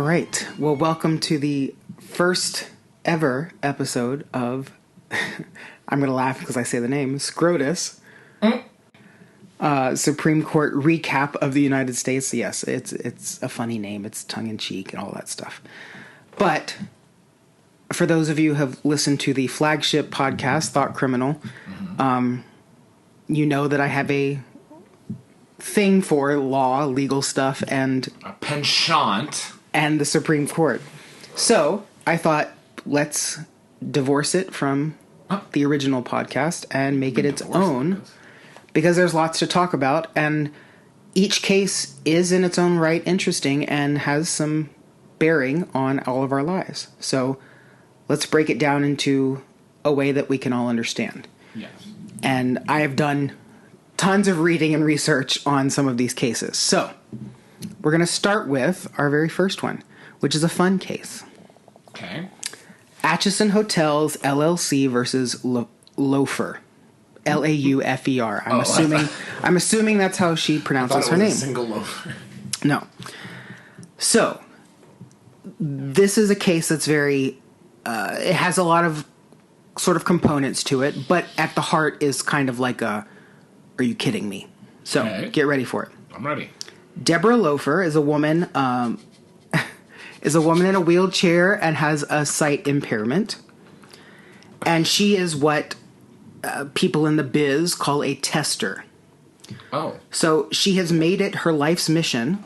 right. Well, welcome to the first ever episode of, I'm going to laugh because I say the name, SCROTUS. Supreme Court Recap of the United States. Yes, it's a funny name. It's tongue-in-cheek and all that stuff. But for those of you who have listened to the flagship podcast, Thought Criminal, you know that I have a thing for law, legal stuff, and a penchant, and the Supreme Court. So I thought, let's divorce it from the original podcast and make it its own, because there's lots to talk about, and each case is in its own right interesting and has some bearing on all of our lives. So let's break it down into a way that we can all understand. Yes. And I have done tons of reading and research on some of these cases. So we're going to start with our very first one, which is a fun case. Okay. Atchison Hotels LLC versus Laufer. Laufer. I'm assuming that's how she pronounces her name. Single loafer. No. So this is a case that's very it has a lot of sort of components to it, but at the heart is kind of like a, are you kidding me? So Get ready for it. I'm ready. Deborah Laufer is a woman in a wheelchair and has a sight impairment. And she is what people in the biz call a tester. Oh. So she has made it her life's mission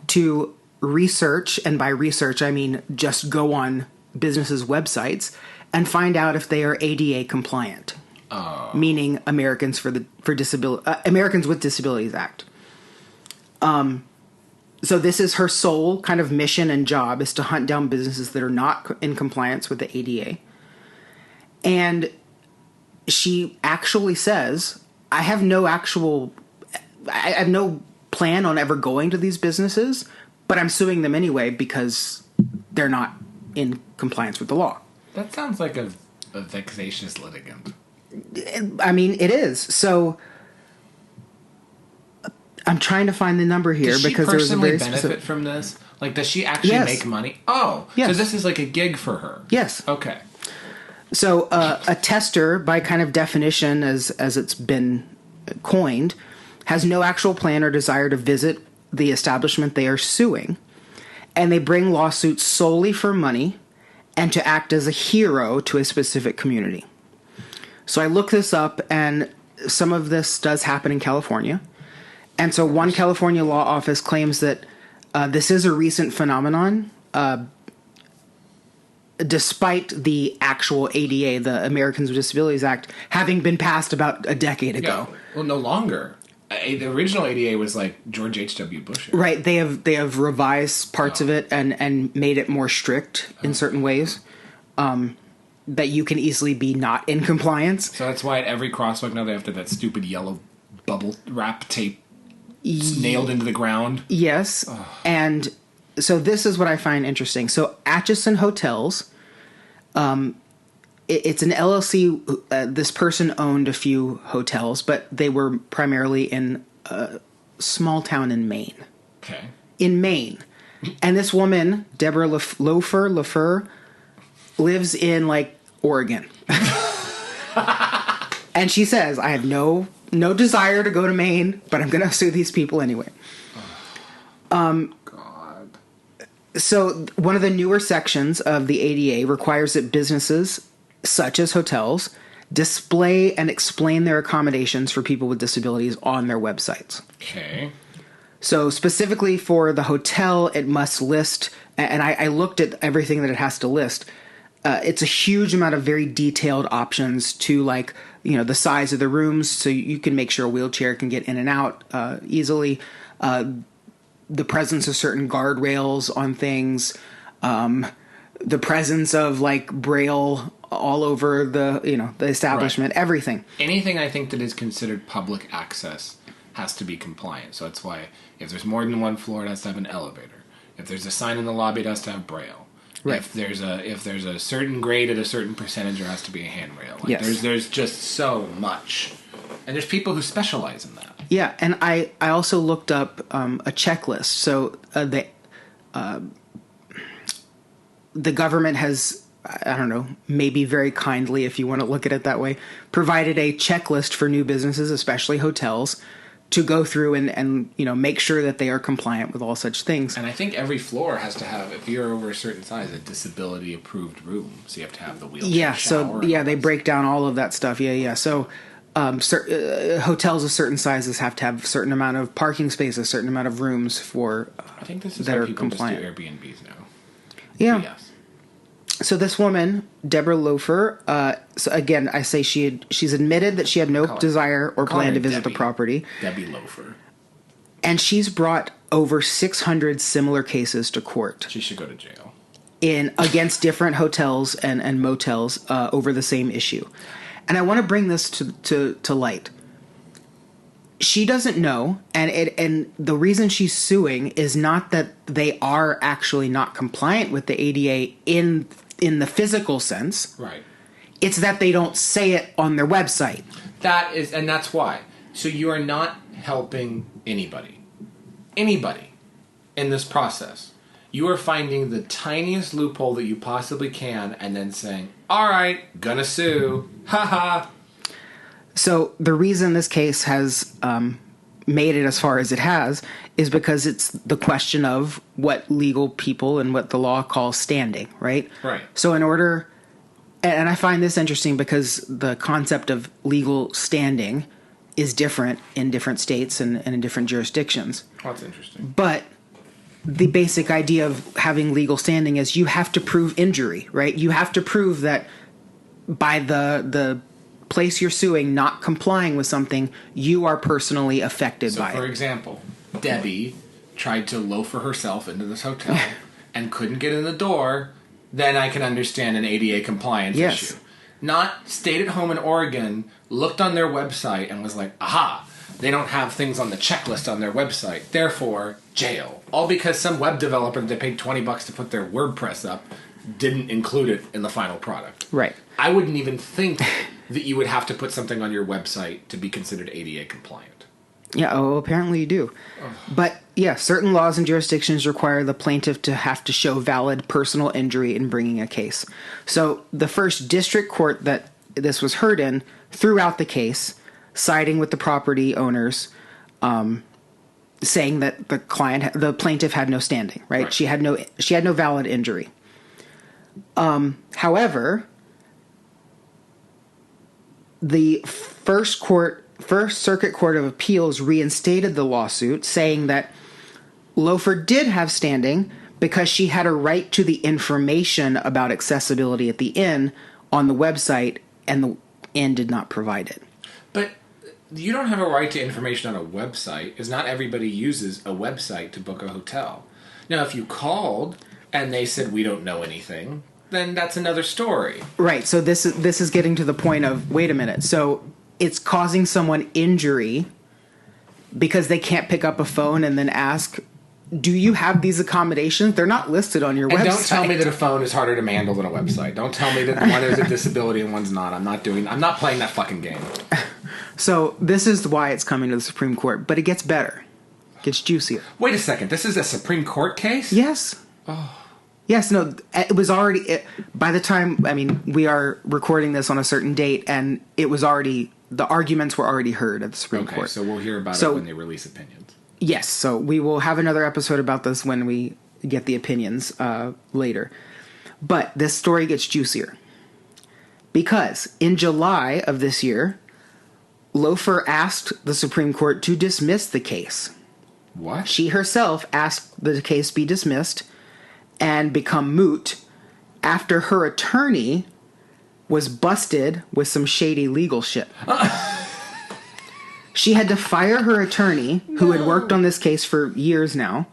to research, and by research I mean just go on businesses' websites and find out if they are ADA compliant. Meaning Americans Americans with Disabilities Act. So this is her sole kind of mission and job, is to hunt down businesses that are not in compliance with the ADA. And she actually says, I have no plan on ever going to these businesses, but I'm suing them anyway because they're not in compliance with the law. That sounds like a vexatious litigant. I mean, it is. So I'm trying to find the number here because there's a very benefit specific... from this. Like, does she actually make money? Oh, yes. So this is like a gig for her. Yes. Okay. So a tester, by kind of definition, as it's been coined, has no actual plan or desire to visit the establishment they are suing, and they bring lawsuits solely for money and to act as a hero to a specific community. So I looked this up, and some of this does happen in California. And so one California law office claims that this is a recent phenomenon, despite the actual ADA, the Americans with Disabilities Act, having been passed about a decade ago. Yeah. Well, no longer. The original ADA was like George H.W. Bush. Right. They have revised parts of it and made it more strict in certain ways. That you can easily be not in compliance. So that's why at every crosswalk now they have to have that stupid yellow bubble wrap tape nailed into the ground. Yes. Ugh. And so this is what I find interesting. So Atchison Hotels, it's an LLC. This person owned a few hotels, but they were primarily in a small town in Maine. Okay. In Maine. And this woman, Deborah Laufer, lives in, like, Oregon. And she says, I have no desire to go to Maine, but I'm going to sue these people anyway. God. So one of the newer sections of the ADA requires that businesses, such as hotels, display and explain their accommodations for people with disabilities on their websites. Okay. So specifically for the hotel, it must list, and I looked at everything that it has to list. It's a huge amount of very detailed options to, like, the size of the rooms, so you can make sure a wheelchair can get in and out easily. The presence of certain guardrails on things, the presence of, like, Braille all over the establishment, right. Everything. Anything I think that is considered public access has to be compliant. So that's why if there's more than one floor, it has to have an elevator. If there's a sign in the lobby, it has to have Braille. Right. If there's a certain grade at a certain percentage, there has to be a handrail. Like, yes. There's just so much, and there's people who specialize in that. Yeah, and I also looked up a checklist. So the government has, I don't know, maybe very kindly, if you want to look at it that way, provided a checklist for new businesses, especially hotels, to go through and make sure that they are compliant with all such things. And I think every floor has to have, if you're over a certain size, a disability approved room. So you have to have the wheelchair shower. They break down all of that stuff. So hotels of certain sizes have to have a certain amount of parking spaces, a certain amount of rooms for I think this is that how are people compliant. just do Airbnbs now. Yeah. Yes. So this woman, Deborah Loafer, so again, I say she's admitted that she had no desire or plan to visit the property. Debbie Loafer. And she's brought over 600 similar cases to court. She should go to jail. Against different hotels and motels over the same issue. And I want to bring this to light. She doesn't know, and the reason she's suing is not that they are actually not compliant with the ADA in the physical sense. Right. It's that they don't say it on their website. That's why. So you are not helping anybody in this process. You are finding the tiniest loophole that you possibly can and then saying, all right, gonna sue. Ha ha. So the reason this case has made it as far as it has is because it's the question of what legal people and what the law calls standing, right? Right. So in order, and I find this interesting because the concept of legal standing is different in different states and in different jurisdictions. Oh, that's interesting. But the basic idea of having legal standing is you have to prove injury, right? You have to prove that by the place you're suing not complying with something, you are personally affected by it. So, for example, Debbie tried to loafer herself into this hotel and couldn't get in the door, then I can understand an ADA compliance issue. Not stayed at home in Oregon, looked on their website, and was like, aha, they don't have things on the checklist on their website, therefore, jail. All because some web developer that they paid $20 to put their WordPress up didn't include it in the final product. Right. I wouldn't even think that you would have to put something on your website to be considered ADA compliant. Yeah, apparently you do. But, yeah, certain laws and jurisdictions require the plaintiff to have to show valid personal injury in bringing a case. So the first district court that this was heard in threw out the case, siding with the property owners, saying that the plaintiff had no standing, right? She had no valid injury. However, the First Circuit Court of Appeals reinstated the lawsuit, saying that Loafer did have standing because she had a right to the information about accessibility at the inn on the website, and the inn did not provide it. But you don't have a right to information on a website, because not everybody uses a website to book a hotel. Now, if you called and they said, we don't know anything, then that's another story. Right, so this is getting to the point of, wait a minute, so it's causing someone injury because they can't pick up a phone and then ask, do you have these accommodations? They're not listed on your website. And don't tell me that a phone is harder to handle than a website. Don't tell me that one is a disability and one's not. I'm not playing that fucking game. So this is why it's coming to the Supreme Court, but it gets better. It gets juicier. Wait a second, this is a Supreme Court case? Yes. Oh. Yes, no, it was already, by the time, we are recording this on a certain date, and it was already, the arguments were already heard at the Supreme Court. Okay, so we'll hear about it when they release opinions. Yes, so we will have another episode about this when we get the opinions later. But this story gets juicier. Because in July of this year, Loafer asked the Supreme Court to dismiss the case. What? She herself asked the case be dismissed and become moot after her attorney was busted with some shady legal shit. She had to fire her attorney, who had worked on this case for years now,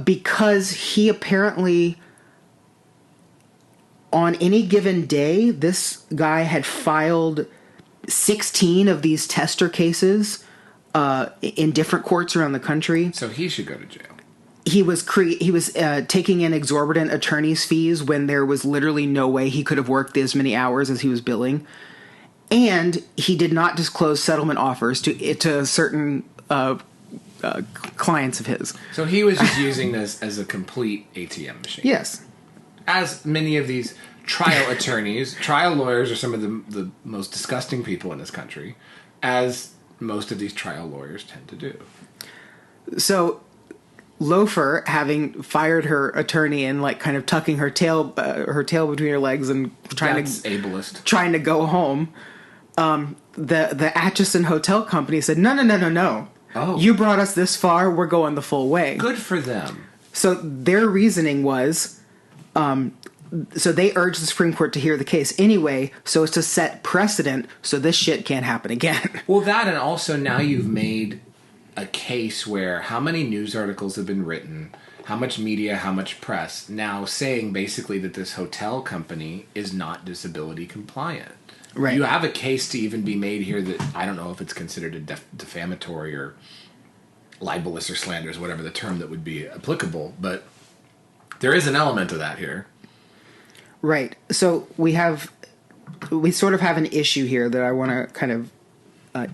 because he apparently, on any given day, this guy had filed 16 of these tester cases in different courts around the country. So he should go to jail. He was taking in exorbitant attorney's fees when there was literally no way he could have worked as many hours as he was billing. And he did not disclose settlement offers to certain clients of his. So he was just using this as a complete ATM machine. Yes. as many of these trial attorneys, trial lawyers are some of the most disgusting people in this country, as most of these trial lawyers tend to do. So Loafer, having fired her attorney and like kind of tucking her tail between her legs and ableist, trying to go home, the Atchison Hotel Company said, no. Oh. You brought us this far, we're going the full way. Good for them. So their reasoning was, so they urged the Supreme Court to hear the case anyway, so as to set precedent so this shit can't happen again. Well, that, and also now you've made a case where how many news articles have been written, how much media, how much press, now saying basically that this hotel company is not disability compliant. Right. You have a case to even be made here that I don't know if it's considered a defamatory or libelous or slanderous, whatever the term that would be applicable, but there is an element of that here. Right. So we sort of have an issue here that I want to kind of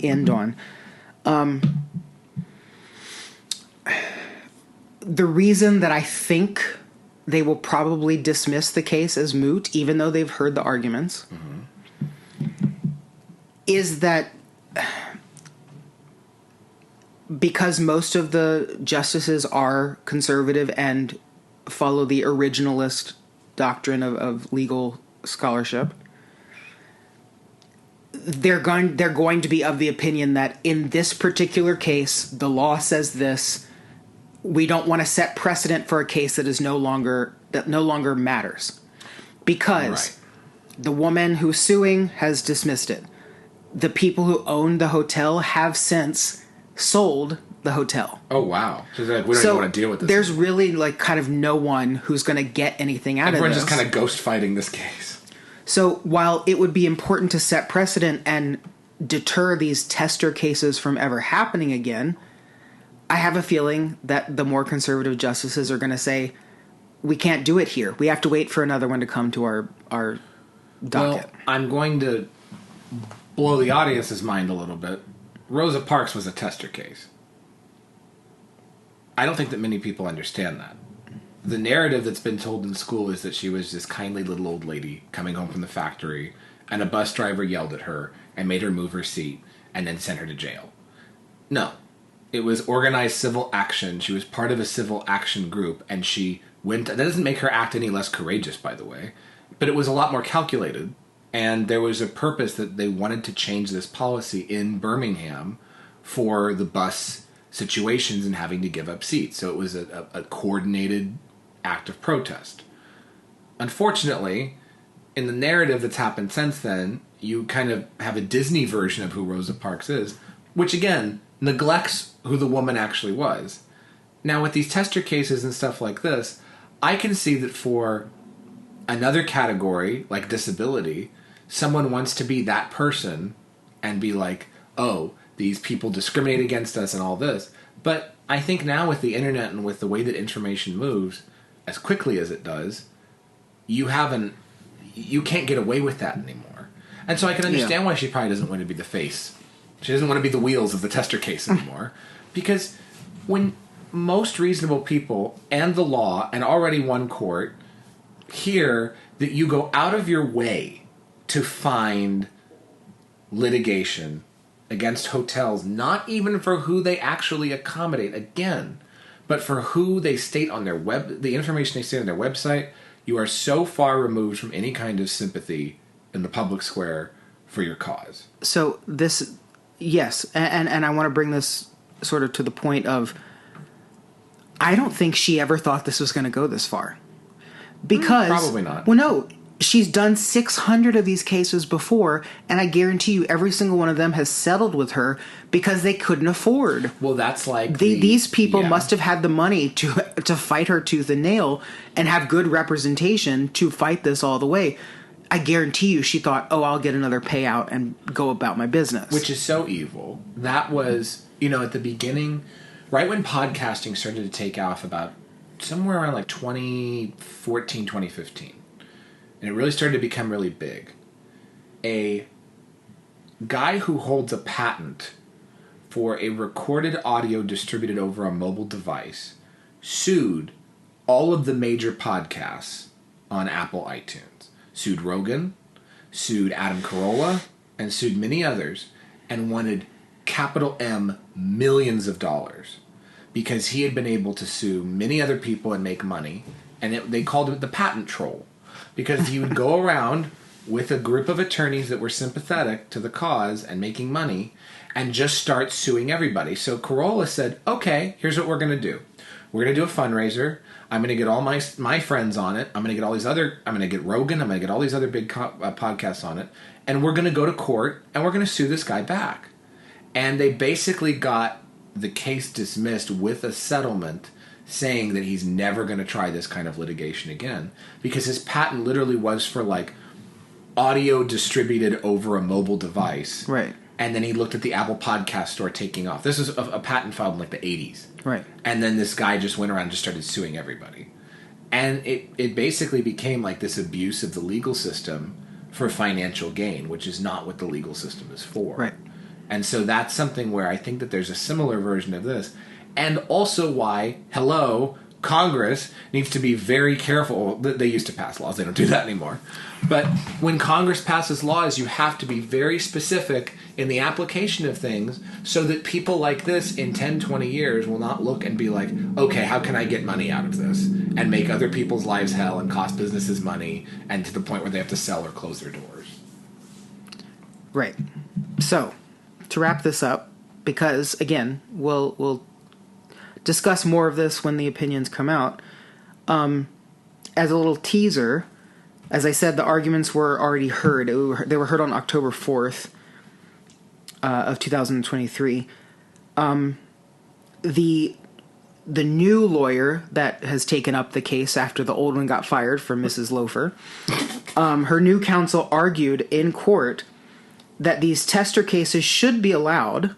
end on. The reason that I think they will probably dismiss the case as moot, even though they've heard the arguments, is that because most of the justices are conservative and follow the originalist doctrine of legal scholarship, they're going to be of the opinion that in this particular case, the law says this. We don't want to set precedent for a case that no longer matters, because the woman who's suing has dismissed it. The people who own the hotel have since sold the hotel. Oh, wow. So they're like, we don't even want to deal with this. There's really like kind of no one who's going to get anything out of this. Everyone's just kind of ghost fighting this case. So while it would be important to set precedent and deter these tester cases from ever happening again, I have a feeling that the more conservative justices are going to say, we can't do it here. We have to wait for another one to come to our docket. Well, I'm going to blow the audience's mind a little bit. Rosa Parks was a tester case. I don't think that many people understand that. The narrative that's been told in school is that she was this kindly little old lady coming home from the factory, and a bus driver yelled at her and made her move her seat and then sent her to jail. No. It was organized civil action. She was part of a civil action group, and she went... That doesn't make her act any less courageous, by the way, but it was a lot more calculated, and there was a purpose that they wanted to change this policy in Birmingham for the bus situations and having to give up seats. So it was a coordinated act of protest. Unfortunately, in the narrative that's happened since then, you kind of have a Disney version of who Rosa Parks is, which again neglects who the woman actually was. Now, with these tester cases and stuff like this, I can see that for another category, like disability, someone wants to be that person and be like, oh, these people discriminate against us and all this. But I think now with the internet and with the way that information moves as quickly as it does, you can't get away with that anymore. And so I can understand why she probably doesn't want to be the face. She doesn't want to be the wheels of the tester case anymore. Because when most reasonable people and the law and already one court hear that you go out of your way to find litigation against hotels, not even for who they actually accommodate, again, but for who they state on their the information they state on their website, you are so far removed from any kind of sympathy in the public square for your cause. So this, yes, and I want to bring this sort of to the point of, I don't think she ever thought this was going to go this far. Because... Probably not. Well, no, she's done 600 of these cases before, and I guarantee you every single one of them has settled with her because they couldn't afford. Well, that's like... These people must have had the money to fight her tooth and nail and have good representation to fight this all the way. I guarantee you she thought, oh, I'll get another payout and go about my business. Which is so evil. That was, at the beginning, right when podcasting started to take off about somewhere around like 2014, 2015. And it really started to become really big. A guy who holds a patent for a recorded audio distributed over a mobile device sued all of the major podcasts on Apple iTunes. Sued Rogan, sued Adam Carolla, and sued many others, and wanted capital M millions of dollars because he had been able to sue many other people and make money, and they called it the patent troll because he would go around with a group of attorneys that were sympathetic to the cause and making money and just start suing everybody. So Carolla said, okay, here's what we're going to do. We're going to do a fundraiser. I'm going to get all my friends on it. I'm going to get Rogan. I'm going to get all these other big podcasts on it. And we're going to go to court and we're going to sue this guy back. And they basically got the case dismissed with a settlement saying that he's never going to try this kind of litigation again because his patent literally was for like audio distributed over a mobile device. Right. And then he looked at the Apple Podcast Store taking off. This is a patent filed in like the 80s. Right. And then this guy just went around and just started suing everybody. And it basically became like this abuse of the legal system for financial gain, which is not what the legal system is for. Right. And so that's something where I think that there's a similar version of this. And also why, Congress needs to be very careful. They used to pass laws. They don't do that anymore. But when Congress passes laws, you have to be very specific in the application of things so that people like this in 10, 20 years will not look and be like, okay, how can I get money out of this? And make other people's lives hell and cost businesses money and to the point where they have to sell or close their doors. Right. So, to wrap this up, because, again, we'll discuss more of this when the opinions come out. As a little teaser, as I said, the arguments were already heard. They were heard on October 4th of 2023. The new lawyer that has taken up the case after the old one got fired for Mrs. Loafer, her new counsel argued in court that these tester cases should be allowed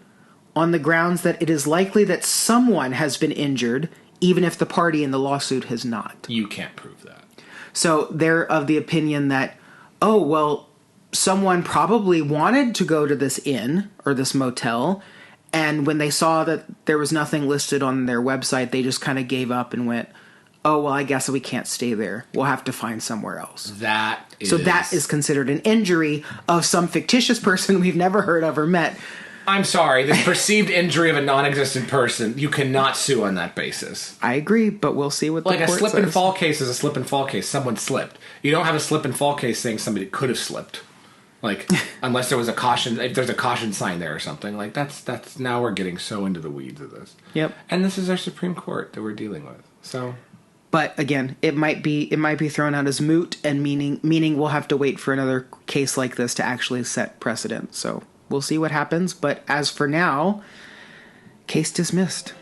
on the grounds that it is likely that someone has been injured, even if the party in the lawsuit has not. You can't prove that. So they're of the opinion that, oh, well, someone probably wanted to go to this inn or this motel, and when they saw that there was nothing listed on their website, they just kind of gave up and went, oh, well, I guess we can't stay there. We'll have to find somewhere else. So that is considered an injury of some fictitious person we've never heard of or met. I'm sorry, this perceived injury of a non-existent person, you cannot sue on that basis. I agree, but we'll see what the court says. Like a slip and fall case is a slip and fall case. Someone slipped. You don't have a slip and fall case saying somebody could have slipped. Like, unless there was a caution, if there's a caution sign there or something. Like, that's now we're getting so into the weeds of this. Yep. And this is our Supreme Court that we're dealing with. So... But again, it might be thrown out as moot, and meaning we'll have to wait for another case like this to actually set precedent. So we'll see what happens. But as for now, case dismissed.